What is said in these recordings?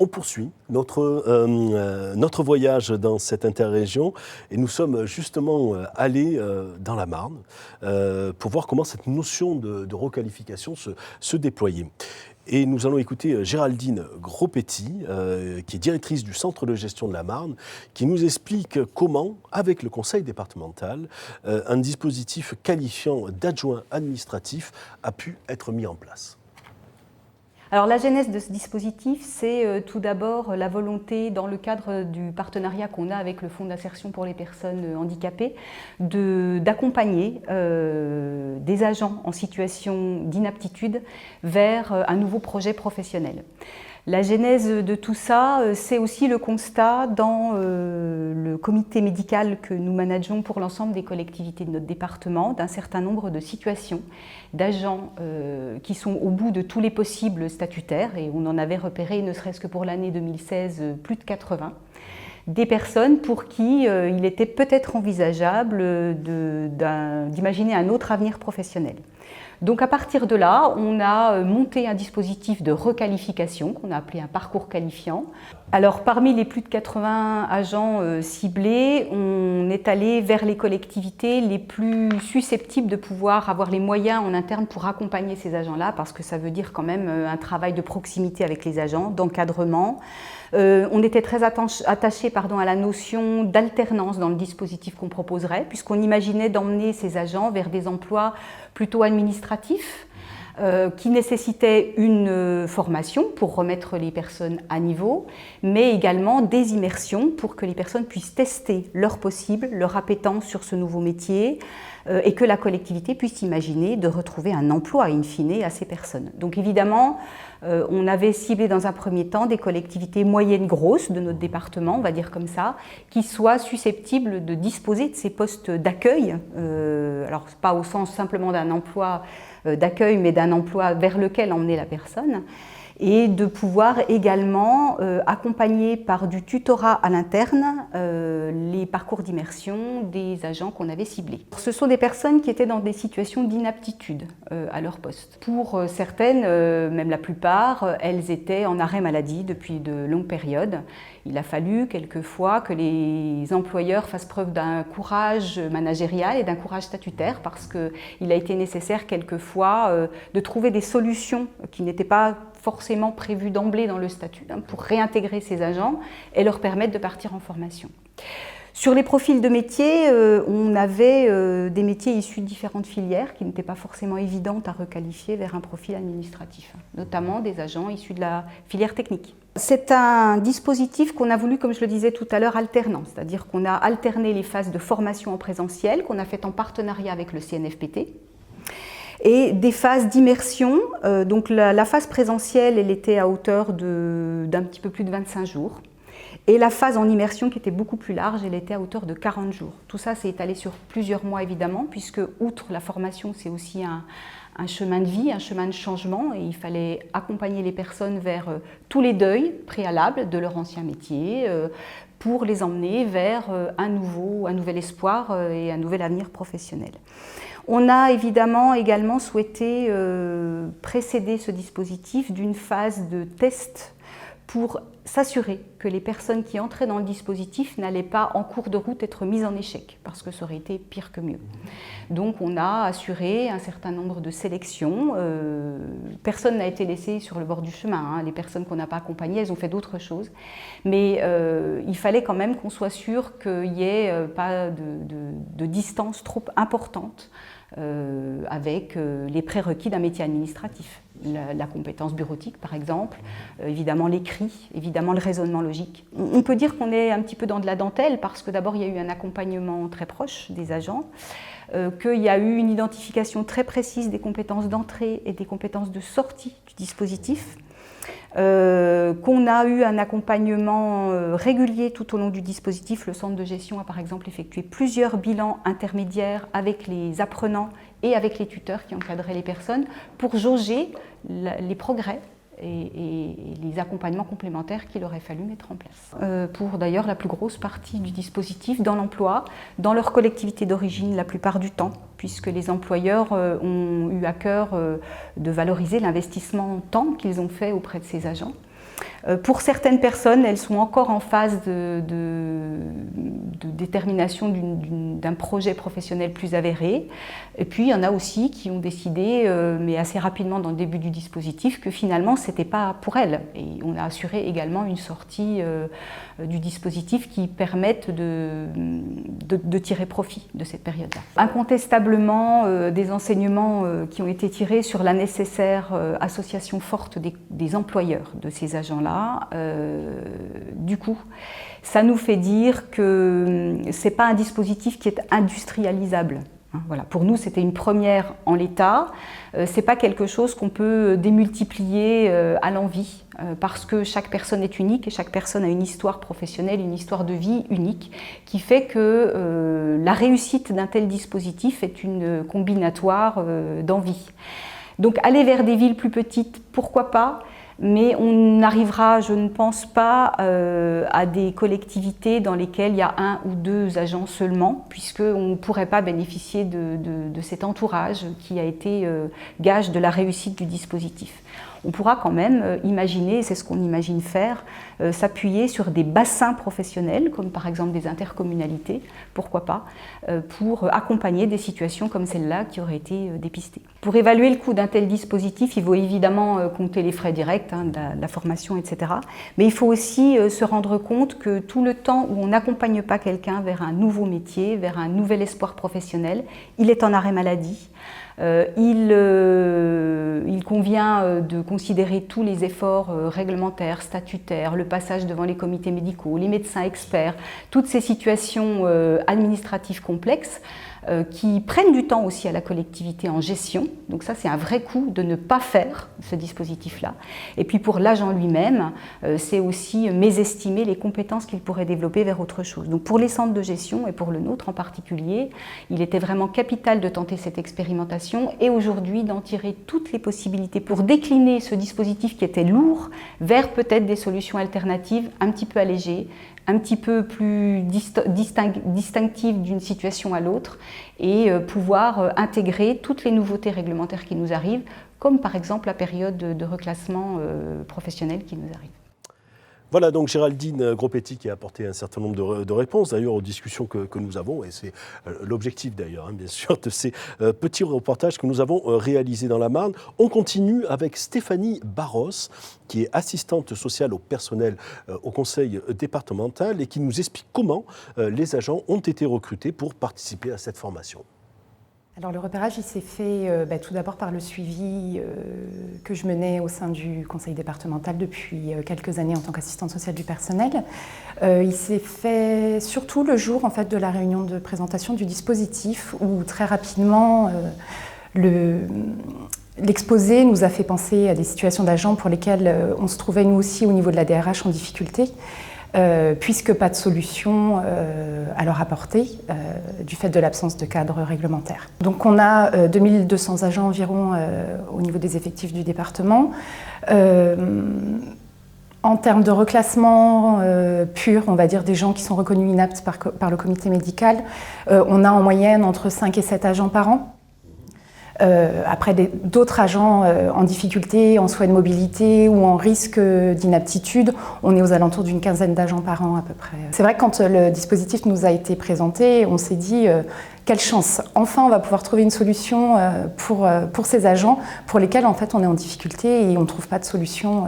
On poursuit notre voyage dans cette interrégion et nous sommes justement allés dans la Marne pour voir comment cette notion de requalification se déployait. Et nous allons écouter Géraldine Gros-Petit, qui est directrice du Centre de gestion de la Marne, qui nous explique comment, avec le conseil départemental, un dispositif qualifiant d'adjoint administratif a pu être mis en place. Alors la genèse de ce dispositif, c'est tout d'abord la volonté, dans le cadre du partenariat qu'on a avec le Fonds d'insertion pour les personnes handicapées, d'accompagner des agents en situation d'inaptitude vers un nouveau projet professionnel. La genèse de tout ça, c'est aussi le constat dans le comité médical que nous manageons pour l'ensemble des collectivités de notre département, d'un certain nombre de situations d'agents qui sont au bout de tous les possibles statutaires, et on en avait repéré, ne serait-ce que pour l'année 2016, plus de 80. Des personnes pour qui il était peut-être envisageable d'imaginer un autre avenir professionnel. Donc à partir de là, on a monté un dispositif de requalification qu'on a appelé un parcours qualifiant. Alors parmi les plus de 80 agents ciblés, on est allé vers les collectivités les plus susceptibles de pouvoir avoir les moyens en interne pour accompagner ces agents-là, parce que ça veut dire quand même un travail de proximité avec les agents, d'encadrement. On était très attaché à la notion d'alternance dans le dispositif qu'on proposerait, puisqu'on imaginait d'emmener ces agents vers des emplois plutôt administratifs, qui nécessitaient une formation pour remettre les personnes à niveau, mais également des immersions pour que les personnes puissent tester leur possible, leur appétence sur ce nouveau métier, et que la collectivité puisse imaginer de retrouver un emploi in fine à ces personnes. Donc évidemment, on avait ciblé dans un premier temps des collectivités moyennes grosses de notre département, on va dire comme ça, qui soient susceptibles de disposer de ces postes d'accueil, alors pas au sens simplement d'un emploi d'accueil, mais d'un emploi vers lequel emmener la personne, et de pouvoir également accompagner par du tutorat à l'interne les parcours d'immersion des agents qu'on avait ciblés. Ce sont des personnes qui étaient dans des situations d'inaptitude à leur poste. Pour certaines, même la plupart, elles étaient en arrêt maladie depuis de longues périodes. Il a fallu quelquefois que les employeurs fassent preuve d'un courage managérial et d'un courage statutaire, parce qu'il a été nécessaire quelquefois de trouver des solutions qui n'étaient pas forcément prévues d'emblée dans le statut, pour réintégrer ces agents et leur permettre de partir en formation. Sur les profils de métiers, on avait des métiers issus de différentes filières qui n'étaient pas forcément évidentes à requalifier vers un profil administratif, notamment des agents issus de la filière technique. C'est un dispositif qu'on a voulu, comme je le disais tout à l'heure, alternant, c'est-à-dire qu'on a alterné les phases de formation en présentiel, qu'on a fait en partenariat avec le CNFPT, et des phases d'immersion. Donc la phase présentielle, elle était à hauteur d'un petit peu plus de 25 jours. Et la phase en immersion, qui était beaucoup plus large, elle était à hauteur de 40 jours. Tout ça s'est étalé sur plusieurs mois, évidemment, puisque, outre la formation, c'est aussi un chemin de vie, un chemin de changement, et il fallait accompagner les personnes vers tous les deuils préalables de leur ancien métier, pour les emmener vers un nouvel espoir et un nouvel avenir professionnel. On a également souhaité précéder ce dispositif d'une phase de test pour s'assurer que les personnes qui entraient dans le dispositif n'allaient pas en cours de route être mises en échec, parce que ça aurait été pire que mieux. Donc on a assuré un certain nombre de sélections. Personne n'a été laissé sur le bord du chemin. Les personnes qu'on n'a pas accompagnées, elles ont fait d'autres choses. Mais il fallait quand même qu'on soit sûr qu'il n'y ait pas de distance trop importante avec les prérequis d'un métier administratif. La compétence bureautique, par exemple, évidemment l'écrit, évidemment le raisonnement logique. On peut dire qu'on est un petit peu dans de la dentelle, parce que d'abord il y a eu un accompagnement très proche des agents, qu'il y a eu une identification très précise des compétences d'entrée et des compétences de sortie du dispositif, qu'on a eu un accompagnement régulier tout au long du dispositif. Le centre de gestion a par exemple effectué plusieurs bilans intermédiaires avec les apprenants et avec les tuteurs qui encadraient les personnes pour jauger les progrès et les accompagnements complémentaires qu'il aurait fallu mettre en place. Pour d'ailleurs la plus grosse partie du dispositif dans l'emploi, dans leur collectivité d'origine la plupart du temps, puisque les employeurs ont eu à cœur de valoriser l'investissement en temps qu'ils ont fait auprès de ces agents. Pour certaines personnes, elles sont encore en phase de détermination d'un projet professionnel plus avéré. Et puis, il y en a aussi qui ont décidé, mais assez rapidement dans le début du dispositif, que finalement, ce n'était pas pour elles. Et on a assuré également une sortie du dispositif qui permette de tirer profit de cette période-là. Incontestablement, des enseignements qui ont été tirés sur la nécessaire association forte des employeurs de ces agents-là. Du coup, ça nous fait dire que ce n'est pas un dispositif qui est industrialisable. Voilà. Pour nous, c'était une première en l'état. Ce n'est pas quelque chose qu'on peut démultiplier à l'envi, parce que chaque personne est unique et chaque personne a une histoire professionnelle, une histoire de vie unique, qui fait que la réussite d'un tel dispositif est une combinatoire d'envie. Donc aller vers des villes plus petites, pourquoi pas ? Mais on n'arrivera, je ne pense pas, à des collectivités dans lesquelles il y a 1 ou 2 agents seulement, puisqu'on ne pourrait pas bénéficier de cet entourage qui a été gage de la réussite du dispositif. On pourra quand même imaginer, et c'est ce qu'on imagine faire, s'appuyer sur des bassins professionnels, comme par exemple des intercommunalités, pourquoi pas, pour accompagner des situations comme celle-là qui auraient été dépistées. Pour évaluer le coût d'un tel dispositif, il faut évidemment compter les frais directs, de la formation, etc. Mais il faut aussi se rendre compte que tout le temps où on n'accompagne pas quelqu'un vers un nouveau métier, vers un nouvel espoir professionnel, il est en arrêt maladie. Il convient de considérer tous les efforts réglementaires, statutaires, le passage devant les comités médicaux, les médecins experts, toutes ces situations administratives complexes qui prennent du temps aussi à la collectivité en gestion. Donc ça, c'est un vrai coût de ne pas faire ce dispositif-là. Et puis pour l'agent lui-même, c'est aussi mésestimer les compétences qu'il pourrait développer vers autre chose. Donc pour les centres de gestion et pour le nôtre en particulier, il était vraiment capital de tenter cette expérimentation et aujourd'hui d'en tirer toutes les possibilités pour décliner ce dispositif qui était lourd vers peut-être des solutions alternatives un petit peu allégées, un petit peu plus distinctives d'une situation à l'autre et pouvoir intégrer toutes les nouveautés réglementaires qui nous arrivent, comme par exemple la période de reclassement professionnel qui nous arrive. Voilà donc Géraldine Gros-Petit qui a apporté un certain nombre de réponses d'ailleurs aux discussions que nous avons, et c'est l'objectif d'ailleurs bien sûr de ces petits reportages que nous avons réalisés dans la Marne. On continue avec Stéphanie Barros qui est assistante sociale au personnel au conseil départemental et qui nous explique comment les agents ont été recrutés pour participer à cette formation. Alors le repérage, il s'est fait tout d'abord par le suivi que je menais au sein du conseil départemental depuis quelques années en tant qu'assistante sociale du personnel. Il s'est fait surtout le jour en fait, de la réunion de présentation du dispositif où très rapidement l'exposé nous a fait penser à des situations d'agents pour lesquelles on se trouvait nous aussi au niveau de la DRH en difficulté. Puisque pas de solution à leur apporter du fait de l'absence de cadre réglementaire. Donc on a 2200 agents environ au niveau des effectifs du département. En termes de reclassement pur, on va dire des gens qui sont reconnus inaptes par le comité médical, on a en moyenne entre 5 et 7 agents par an. Après d'autres agents en difficulté, en souhait de mobilité ou en risque d'inaptitude, on est aux alentours d'une quinzaine d'agents par an à peu près. C'est vrai que quand le dispositif nous a été présenté, on s'est dit quelle chance, enfin on va pouvoir trouver une solution pour ces agents pour lesquels en fait on est en difficulté et on ne trouve pas de solution.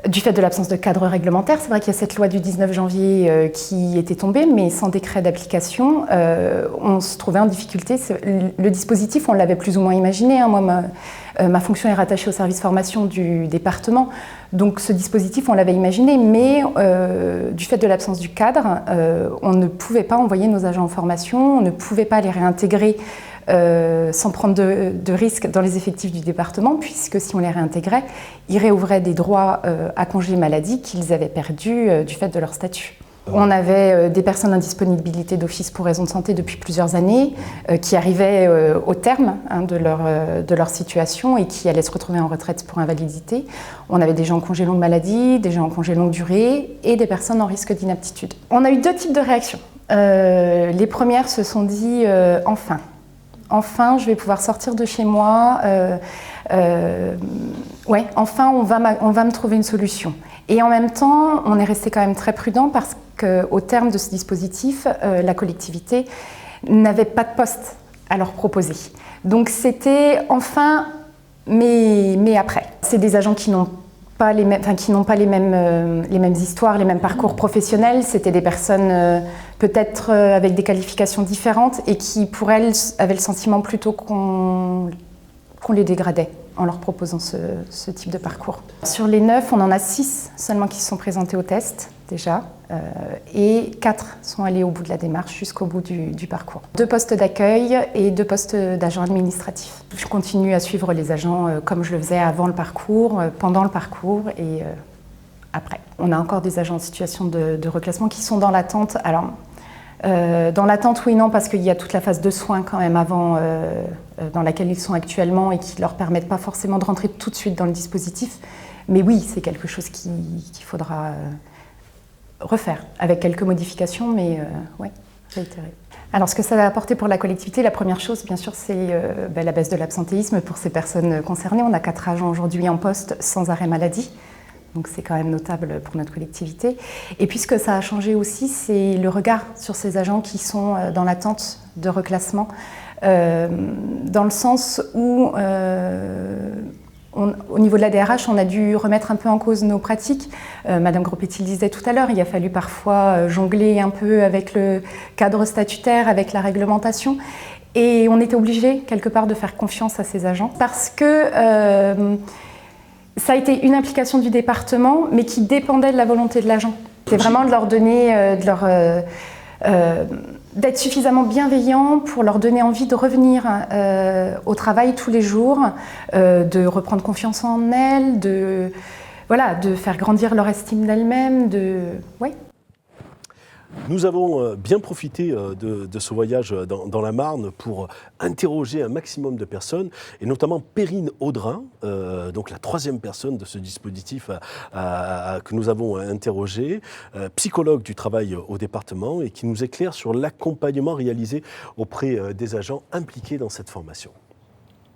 Du fait de l'absence de cadre réglementaire, c'est vrai qu'il y a cette loi du 19 janvier qui était tombée, mais sans décret d'application, on se trouvait en difficulté. Le dispositif, on l'avait plus ou moins imaginé. Hein. Moi, ma fonction est rattachée au service formation du département, donc ce dispositif, on l'avait imaginé, mais du fait de l'absence du cadre, on ne pouvait pas envoyer nos agents en formation, on ne pouvait pas les réintégrer sans prendre de risques dans les effectifs du département, puisque si on les réintégrait, ils réouvraient des droits à congé maladie qu'ils avaient perdus du fait de leur statut. On avait des personnes en disponibilité d'office pour raison de santé depuis plusieurs années qui arrivaient au terme de leur situation et qui allaient se retrouver en retraite pour invalidité. On avait des gens en congé longue maladie, des gens en congé longue durée et des personnes en risque d'inaptitude. On a eu 2 types de réactions. Les premières se sont dit enfin enfin, je vais pouvoir sortir de chez moi. Enfin, on va me trouver une solution. Et en même temps, on est resté quand même très prudent parce qu'au terme de ce dispositif, la collectivité n'avait pas de poste à leur proposer. Donc c'était enfin, mais après. C'est des agents qui n'ont pas les mêmes histoires, les mêmes parcours professionnels. C'était des personnes peut-être avec des qualifications différentes et qui, pour elles, avaient le sentiment plutôt qu'on les dégradait en leur proposant ce type de parcours. Sur les 9, on en a 6 seulement qui se sont présentés au test déjà, et 4 sont allés au bout de la démarche, jusqu'au bout du parcours. 2 postes d'accueil et 2 postes d'agents administratifs. Je continue à suivre les agents comme je le faisais avant le parcours, pendant le parcours et après. On a encore des agents en situation de reclassement qui sont dans l'attente. Alors, dans l'attente, oui, non, parce qu'il y a toute la phase de soins quand même avant, dans laquelle ils sont actuellement et qui ne leur permettent pas forcément de rentrer tout de suite dans le dispositif. Mais oui, c'est quelque chose qu'il faudra refaire, avec quelques modifications, mais réitérer. Alors, ce que ça va apporter pour la collectivité, la première chose, bien sûr, c'est la baisse de l'absentéisme pour ces personnes concernées. On a 4 agents aujourd'hui en poste sans arrêt maladie. Donc c'est quand même notable pour notre collectivité. Et puis ce que ça a changé aussi, c'est le regard sur ces agents qui sont dans l'attente de reclassement, dans le sens où, au niveau de la DRH, on a dû remettre un peu en cause nos pratiques. Madame Groppetti le disait tout à l'heure, il a fallu parfois jongler un peu avec le cadre statutaire, avec la réglementation. Et on était obligé, quelque part, de faire confiance à ces agents parce que ça a été une implication du département, mais qui dépendait de la volonté de l'agent. C'était vraiment de leur donner, d'être suffisamment bienveillant pour leur donner envie de revenir au travail tous les jours, de reprendre confiance en elles, de faire grandir leur estime d'elles-mêmes, Nous avons bien profité de ce voyage dans la Marne pour interroger un maximum de personnes, et notamment Perrine Audrin, donc la 3e personne de ce dispositif que nous avons interrogé, psychologue du travail au département, et qui nous éclaire sur l'accompagnement réalisé auprès des agents impliqués dans cette formation.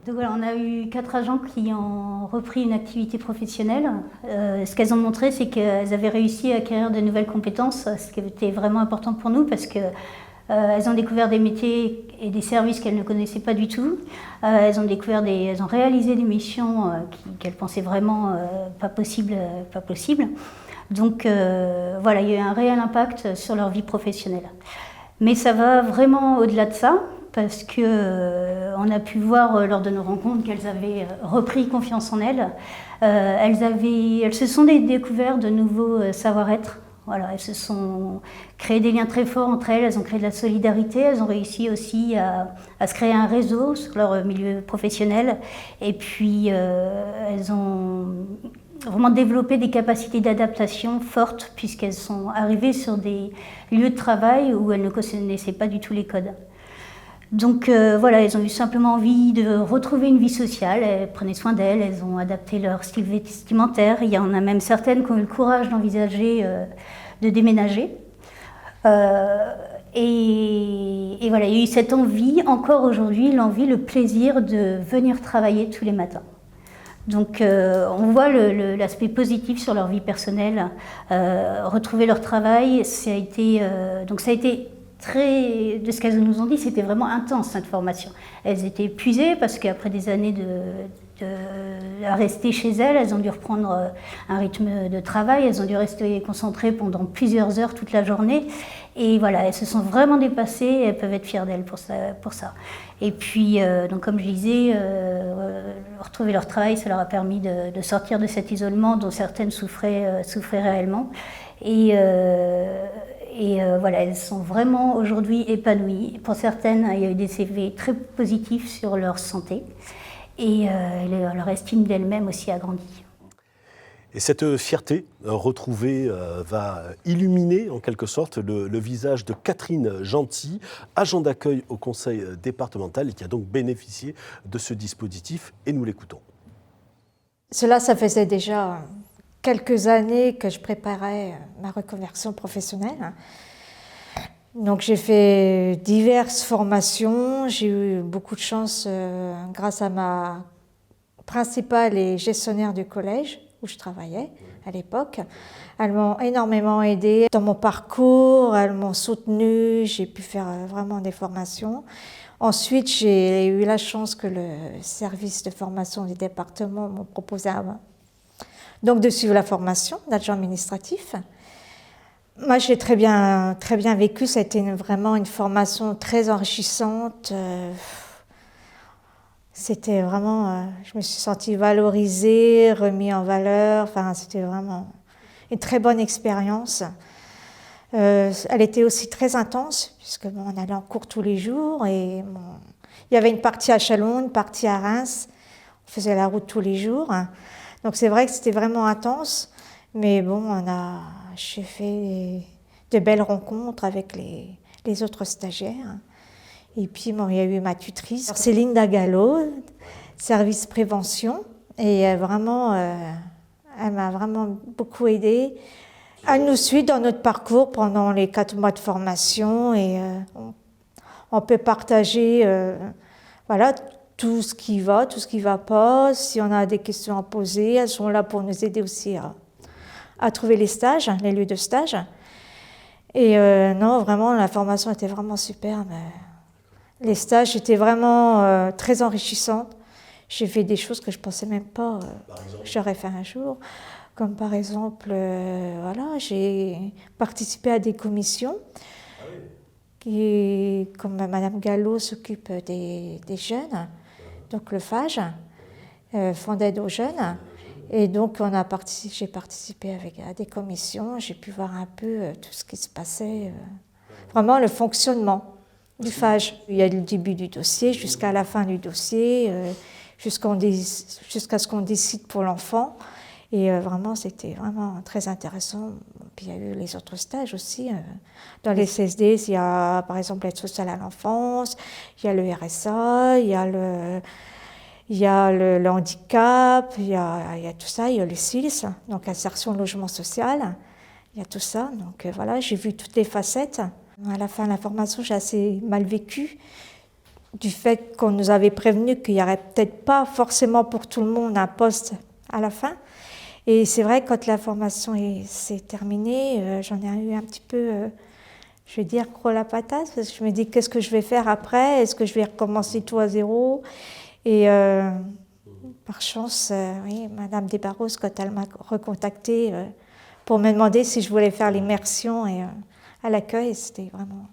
Donc voilà, on a eu 4 agents qui ont repris une activité professionnelle. Ce qu'elles ont montré, c'est qu'elles avaient réussi à acquérir de nouvelles compétences, ce qui était vraiment important pour nous parce qu'elles ont découvert des métiers et des services qu'elles ne connaissaient pas du tout. Elles ont réalisé des missions qu'elles pensaient vraiment pas possible. Donc voilà, il y a eu un réel impact sur leur vie professionnelle. Mais ça va vraiment au-delà de ça, parce qu'on a pu voir lors de nos rencontres qu'elles avaient repris confiance en elles. Elles se sont découvertes de nouveaux savoir-être. Voilà, elles se sont créées des liens très forts entre elles, elles ont créé de la solidarité, elles ont réussi aussi à se créer un réseau sur leur milieu professionnel. Et puis elles ont vraiment développé des capacités d'adaptation fortes puisqu'elles sont arrivées sur des lieux de travail où elles ne connaissaient pas du tout les codes. Donc voilà, elles ont eu simplement envie de retrouver une vie sociale, elles prenaient soin d'elles, elles ont adapté leur style vestimentaire. Il y en a même certaines qui ont eu le courage d'envisager de déménager. Et voilà, il y a eu cette envie, encore aujourd'hui, le plaisir de venir travailler tous les matins. Donc on voit l'aspect positif sur leur vie personnelle, retrouver leur travail, ça a été très, de ce qu'elles nous ont dit, c'était vraiment intense cette formation. Elles étaient épuisées parce qu'après des années à rester chez elles, elles ont dû reprendre un rythme de travail, elles ont dû rester concentrées pendant plusieurs heures toute la journée. Et voilà, elles se sont vraiment dépassées et elles peuvent être fières d'elles pour ça. Et puis, donc comme je disais, retrouver leur travail, ça leur a permis de sortir de cet isolement dont certaines souffraient réellement. Et voilà, elles sont vraiment aujourd'hui épanouies. Pour certaines, il y a eu des CV très positifs sur leur santé et leur estime d'elles-mêmes aussi a grandi. Et cette fierté retrouvée va illuminer en quelque sorte le visage de Catherine Gentil, agent d'accueil au conseil départemental et qui a donc bénéficié de ce dispositif, et nous l'écoutons. Ça faisait déjà quelques années que je préparais ma reconversion professionnelle. Donc j'ai fait diverses formations, j'ai eu beaucoup de chance grâce à ma principale et gestionnaire du collège où je travaillais à l'époque. Elles m'ont énormément aidée dans mon parcours, elles m'ont soutenue, j'ai pu faire vraiment des formations. Ensuite, j'ai eu la chance que le service de formation du département m'a proposé donc de suivre la formation d'adjoint administratif. Moi, j'ai très bien vécu. Ça a été vraiment une formation très enrichissante. C'était vraiment, je me suis sentie valorisée, remise en valeur. Enfin, c'était vraiment une très bonne expérience. Elle était aussi très intense, puisque bon, on allait en cours tous les jours. Et bon, il y avait une partie à Châlons, une partie à Reims. On faisait la route tous les jours. Donc c'est vrai que c'était vraiment intense. Mais bon, j'ai fait de belles rencontres avec les autres stagiaires. Et puis, bon, il y a eu ma tutrice, Céline Dagallo, service prévention. Et elle m'a vraiment beaucoup aidée. Elle nous suit dans notre parcours pendant les 4 mois de formation. Et on peut partager voilà, tout ce qui va, tout ce qui ne va pas. Si on a des questions à poser, elles sont là pour nous aider aussi à trouver les stages, les lieux de stage. Et non, vraiment, la formation était vraiment superbe. Les stages étaient vraiment très enrichissants. J'ai fait des choses que je ne pensais même pas que j'aurais fait un jour. Comme par exemple, voilà, j'ai participé à des commissions. Comme Madame Gallo s'occupe des jeunes, donc le FAGE, Fonds d'aide aux jeunes. Et donc, j'ai participé à des commissions, j'ai pu voir un peu tout ce qui se passait, vraiment le fonctionnement du FAGE. Il y a le début du dossier jusqu'à la fin du dossier, jusqu'à ce qu'on décide pour l'enfant. Et vraiment, c'était vraiment très intéressant. Puis il y a eu les autres stages aussi. Dans les CSD, il y a par exemple l'aide sociale à l'enfance, il y a le RSA, il y a le handicap, il y a tout ça, il y a le SILS, donc insertion logement social, il y a tout ça. Donc voilà, j'ai vu toutes les facettes. À la fin de la formation, j'ai assez mal vécu du fait qu'on nous avait prévenu qu'il n'y aurait peut-être pas forcément pour tout le monde un poste à la fin. Et c'est vrai que quand la formation s'est terminée, j'en ai eu un petit peu, je vais dire, gros la patate, parce que je me dis qu'est-ce que je vais faire après, est-ce que je vais recommencer tout à zéro? Et par chance, oui, Madame Desbarros, quand elle m'a recontactée pour me demander si je voulais faire l'immersion à l'accueil, c'était vraiment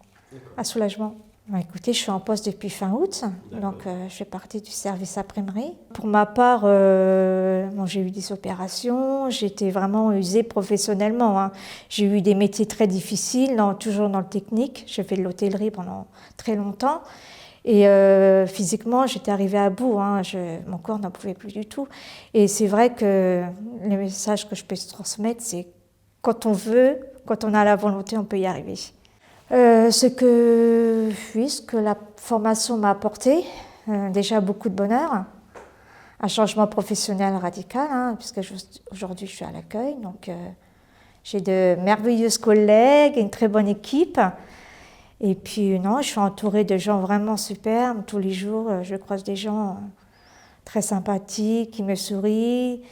un soulagement. Bah, écoutez, je suis en poste depuis fin août, donc je fais partie du service imprimerie. Pour ma part, bon, j'ai eu des opérations, j'étais vraiment usée professionnellement. Hein. J'ai eu des métiers très difficiles, toujours dans le technique. J'ai fait de l'hôtellerie pendant très longtemps. Et physiquement, j'étais arrivée à bout, hein. Mon corps n'en pouvait plus du tout. Et c'est vrai que le message que je peux transmettre, c'est quand on veut, quand on a la volonté, on peut y arriver. Ce que la formation m'a apporté, déjà beaucoup de bonheur, un changement professionnel radical, hein, puisque aujourd'hui je suis à l'accueil, donc j'ai de merveilleuses collègues, une très bonne équipe. Et puis, non, je suis entourée de gens vraiment superbes. Tous les jours, je croise des gens très sympathiques, qui me sourient.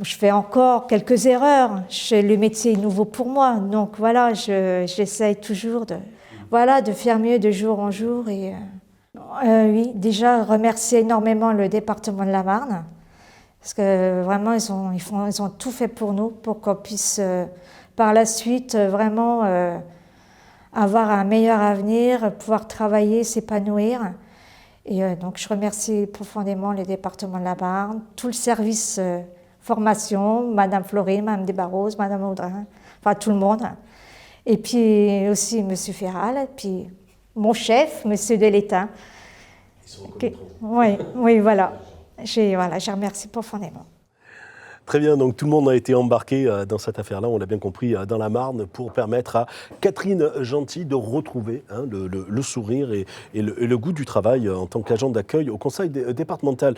Je fais encore quelques erreurs. Le métier est nouveau pour moi. Donc, voilà, j'essaye toujours de faire mieux de jour en jour. Et, oui, déjà, remercier énormément le département de la Marne. Parce que vraiment, ils ont tout fait pour nous, pour qu'on puisse, par la suite, vraiment... avoir un meilleur avenir, pouvoir travailler, s'épanouir. Et donc, je remercie profondément le département de la Marne, tout le service formation, Madame Floré, Madame Desbarros, Madame Audrin, enfin tout le monde. Et puis aussi Monsieur Ferral, puis mon chef, Monsieur Delétain. Ils sont Oui, voilà. Je remercie profondément. Très bien, donc tout le monde a été embarqué dans cette affaire-là, on l'a bien compris, dans la Marne, pour permettre à Catherine Gentil de retrouver le sourire et le goût du travail en tant qu'agent d'accueil au conseil départemental.